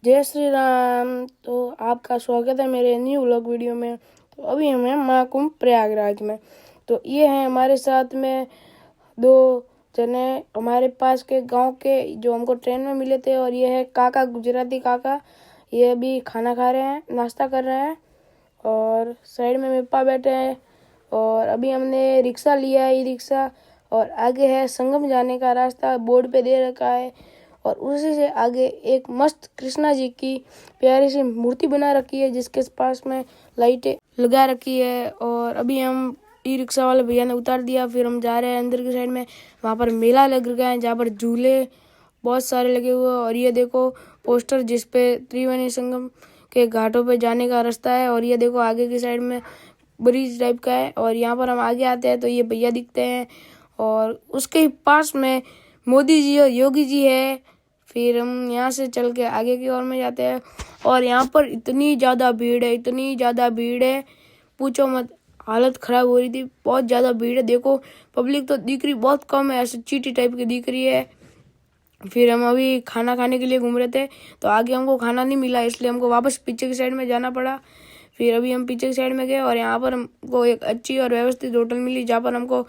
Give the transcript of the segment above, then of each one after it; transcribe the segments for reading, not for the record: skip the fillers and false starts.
जय श्री राम। तो आपका स्वागत है मेरे न्यू व्लॉग वीडियो में। तो अभी हम हैं महाकुंभ प्रयागराज में। तो ये हैं हमारे साथ में दो जने हमारे पास के गांव के जो हमको ट्रेन में मिले थे, और ये है काका, गुजराती काका। ये अभी खाना खा रहे हैं, नाश्ता कर रहे हैं, और साइड में मेरे पापा बैठे हैं। और अभी हमने रिक्शा लिया है, ई रिक्शा, और आगे है संगम जाने का रास्ता, बोर्ड पे दे रखा है। और उसी से आगे एक मस्त कृष्णा जी की प्यारी सी मूर्ति बना रखी है, जिसके पास में लाइटें लगा रखी है। और अभी हम ई रिक्शा वाले भैया ने उतार दिया, फिर हम जा रहे हैं अंदर की साइड में। वहाँ पर मेला लग रखा है, जहाँ पर झूले बहुत सारे लगे हुए हैं। और ये देखो पोस्टर, जिसपे त्रिवेणी संगम के घाटों पे जाने का रास्ता है। और ये देखो आगे की साइड में ब्रिज टाइप का है। और यहाँ पर हम आगे आते हैं तो ये भैया दिखते हैं, और उसके ही पास में मोदी जी और योगी जी है। फिर हम यहाँ से चल के आगे की ओर में जाते हैं, और यहाँ पर इतनी ज़्यादा भीड़ है, इतनी ज़्यादा भीड़ है, पूछो मत। हालत ख़राब हो रही थी, बहुत ज़्यादा भीड़ है। देखो पब्लिक तो दिख रही बहुत कम है, ऐसे चीटी टाइप की दिख रही है। फिर हम अभी खाना खाने के लिए घूम रहे थे, तो आगे हमको खाना नहीं मिला, इसलिए हमको वापस पीछे की साइड में जाना पड़ा। फिर अभी हम पीछे की साइड में गए, और यहाँ पर हमको एक अच्छी और व्यवस्थित होटल मिली, जहाँ पर हमको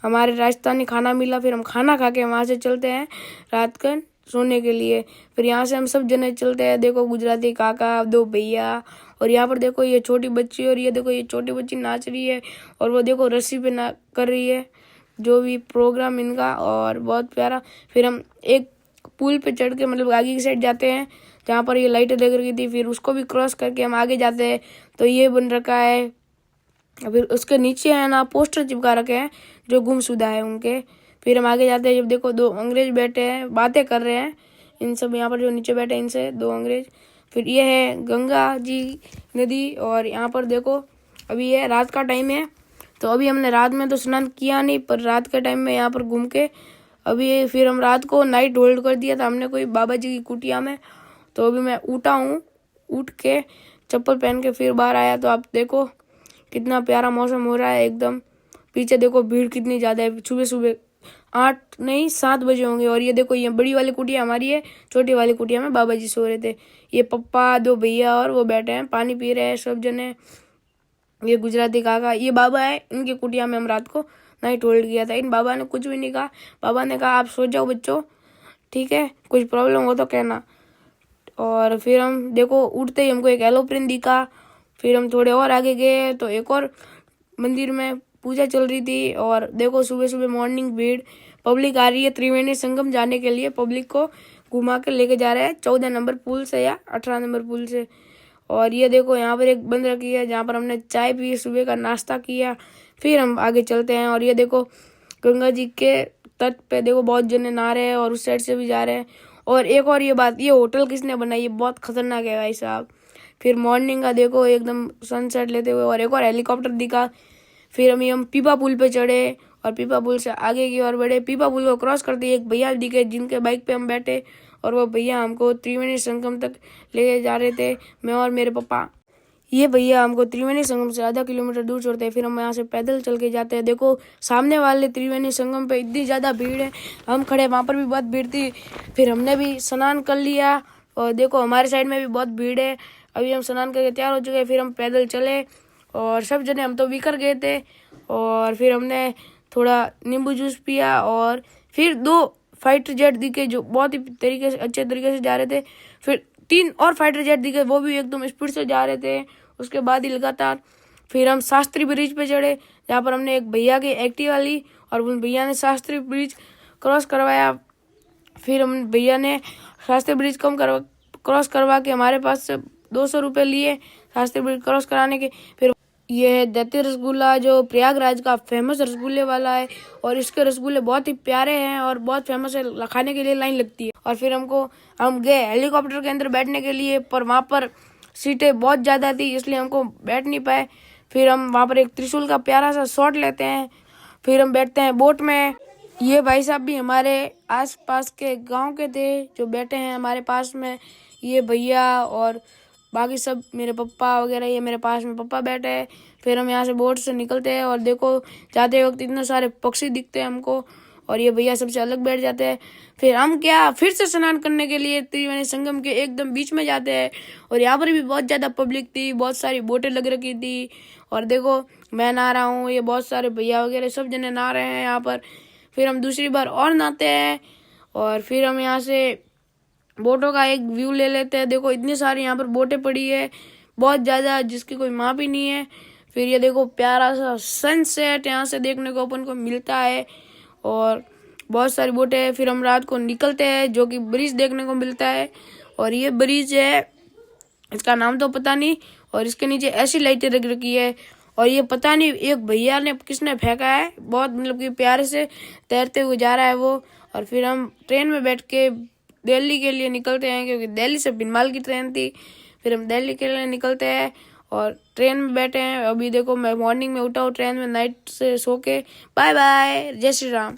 हमारे राजस्थानी खाना मिला। फिर हम खाना खा के वहाँ से चलते हैं रात को सोने के लिए। फिर यहाँ से हम सब जने चलते हैं। देखो गुजराती काका, दो भैया, और यहाँ पर देखो ये छोटी बच्ची, और ये देखो ये छोटी बच्ची नाच रही है, और वो देखो रस्सी पे ना कर रही है, जो भी प्रोग्राम इनका, और बहुत प्यारा। फिर हम एक पुल पे चढ़ के मतलब आगे की साइड जाते हैं, जहाँ पर ये लाइटें लग रही थी। फिर उसको भी क्रॉस करके हम आगे जाते हैं, तो ये बन रखा है। फिर उसके नीचे है ना पोस्टर चिपका रखे हैं जो गुमशुदा है उनके। फिर हम आगे जाते हैं, जब देखो दो अंग्रेज बैठे हैं, बातें कर रहे हैं इन सब, यहाँ पर जो नीचे बैठे हैं इनसे, दो अंग्रेज। फिर ये है गंगा जी नदी, और यहाँ पर देखो अभी ये रात का टाइम है, तो अभी हमने रात में तो स्नान किया नहीं, पर रात के टाइम में यहाँ पर घूम के अभी फिर हम रात को नाइट होल्ड कर दिया था हमने कोई बाबा जी की कुटिया में। तो अभी मैं उठा हूँ, उठ के चप्पल पहन के फिर बाहर आया, तो आप देखो कितना प्यारा मौसम हो रहा है एकदम। पीछे देखो भीड़ कितनी ज़्यादा है, सुबह सुबह 8 नहीं 7 बजे होंगे। और ये देखो ये बड़ी वाली कुटिया हमारी है, छोटी वाली कुटिया में बाबा जी सो रहे थे। ये पप्पा, दो भैया और वो बैठे हैं, पानी पी रहे हैं सब जने। ये गुजराती काका, ये बाबा है, इनकी कुटिया में हम रात को नाइट होल्ड किया था। इन बाबा ने कुछ भी नहीं कहा। बाबा ने कहा आप सो जाओ बच्चों, ठीक है, कुछ प्रॉब्लम हो तो कहना। और फिर हम देखो उठते ही हमको एक एरोप्लेन दिखा। फिर हम थोड़े और आगे गए तो एक और मंदिर में पूजा चल रही थी। और देखो सुबह सुबह मॉर्निंग भीड़, पब्लिक आ रही है त्रिवेणी संगम जाने के लिए। पब्लिक को घुमा के लेके जा रहे हैं 14 नंबर पुल से या 18 नंबर पुल से। और ये देखो यहाँ पर एक बंद रखी है, जहाँ पर हमने चाय पी, सुबह का नाश्ता किया। फिर हम आगे चलते हैं, और ये देखो गंगा जी के तट पे देखो बहुत जने नहा रहे हैं, और उस साइड से भी जा रहे हैं। और एक और ये बात, ये होटल किसने बनाई, ये बहुत खतरनाक है भाई साहब। फिर मॉर्निंग का देखो एकदम सनसेट लेते हुए, और एक और हेलीकॉप्टर दिखा। फिर हम पीपा पुल पे चढ़े, और पीपा पुल से आगे की ओर बढ़े। पीपा पुल को क्रॉस करते एक भैया दिखे, जिनके बाइक पे हम बैठे, और वो भैया हमको त्रिवेणी संगम तक ले जा रहे थे, मैं और मेरे पापा। ये भैया हमको त्रिवेणी संगम से आधा किलोमीटर दूर छोड़ते हैं, फिर हम यहाँ से पैदल चल के जाते हैं। देखो सामने वाले त्रिवेणी संगम पे इतनी ज़्यादा भीड़ है, हम खड़े वहाँ पर भी बहुत भीड़ थी। फिर हमने भी स्नान कर लिया, और देखो हमारे साइड में भी बहुत भीड़ है। अभी हम स्नान करके तैयार हो चुके हैं, फिर हम पैदल चले, और सब जने हम तो बिखर गए थे। और फिर हमने थोड़ा नींबू जूस पिया, और फिर 2 फाइटर जेट दिखे जो बहुत ही तरीके से अच्छे तरीके से जा रहे थे। फिर 3 और फाइटर जेट दिखे, वो भी एकदम स्पीड से जा रहे थे उसके बाद ही लगातार। फिर हम शास्त्री ब्रिज पे चढ़े, जहाँ पर हमने एक भैया की एक्टिवा ली, और उन भैया ने शास्त्री ब्रिज क्रॉस करवाया। फिर हम भैया ने शास्त्री ब्रिज क्रॉस करवा के हमारे पास से 200 रुपये लिए शास्त्री ब्रिज क्रॉस कराने के। फिर ये है दैत्य रसगुल्ला, जो प्रयागराज का फेमस रसगुल्ले वाला है, और इसके रसगुल्ले बहुत ही प्यारे हैं और बहुत फेमस है, खाने के लिए लाइन लगती है। और फिर हम गए हेलीकॉप्टर के अंदर बैठने के लिए, पर वहाँ पर सीटें बहुत ज़्यादा थी, इसलिए हमको बैठ नहीं पाए। फिर हम वहाँ पर एक त्रिशूल का प्यारा सा शॉट लेते हैं, फिर हम बैठते हैं बोट में। ये भाई साहब भी हमारे आसपास के गांव के थे जो बैठे हैं हमारे पास में। ये भैया और बाकी सब मेरे पप्पा वगैरह, ये मेरे पास में पप्पा बैठे हैं। फिर हम यहाँ से बोट से निकलते हैं, और देखो जाते वक्त इतने सारे पक्षी दिखते हैं हमको, और ये भैया सबसे अलग बैठ जाते हैं। फिर हम क्या फिर से स्नान करने के लिए त्रिवेणी संगम के एकदम बीच में जाते हैं। और यहाँ पर भी बहुत ज़्यादा पब्लिक थी, बहुत सारी बोटें लग रखी थी। और देखो मैं नहा रहा हूँ, ये बहुत सारे भैया वगैरह सब जने नहा रहे हैं यहाँ पर। फिर हम दूसरी बार और नहाते हैं और फिर हम यहाँ से बोटों का एक व्यू ले लेते हैं। देखो इतनी सारी यहाँ पर बोटें पड़ी है, बहुत ज़्यादा, जिसकी कोई माप ही नहीं है। फिर ये देखो प्यारा सा सनसेट यहाँ से देखने को अपन को मिलता है और बहुत सारी बोटें हैं। फिर हम रात को निकलते हैं, जो कि ब्रिज देखने को मिलता है। और ये ब्रिज है, इसका नाम तो पता नहीं। और इसके नीचे ऐसी लाइटें लग रखी है। और ये पता नहीं एक भैया ने किसने फेंका है, बहुत मतलब कि प्यारे से तैरते हुए जा रहा है वो। और फिर हम ट्रेन में बैठ के दिल्ली के लिए निकलते हैं, क्योंकि दिल्ली से बिनमाल की ट्रेन थी। फिर हम दिल्ली के लिए निकलते हैं और ट्रेन में बैठे हैं। अभी देखो मैं मॉर्निंग में उठा हूँ ट्रेन में नाइट से सो के। बाय बाय, जय श्री राम।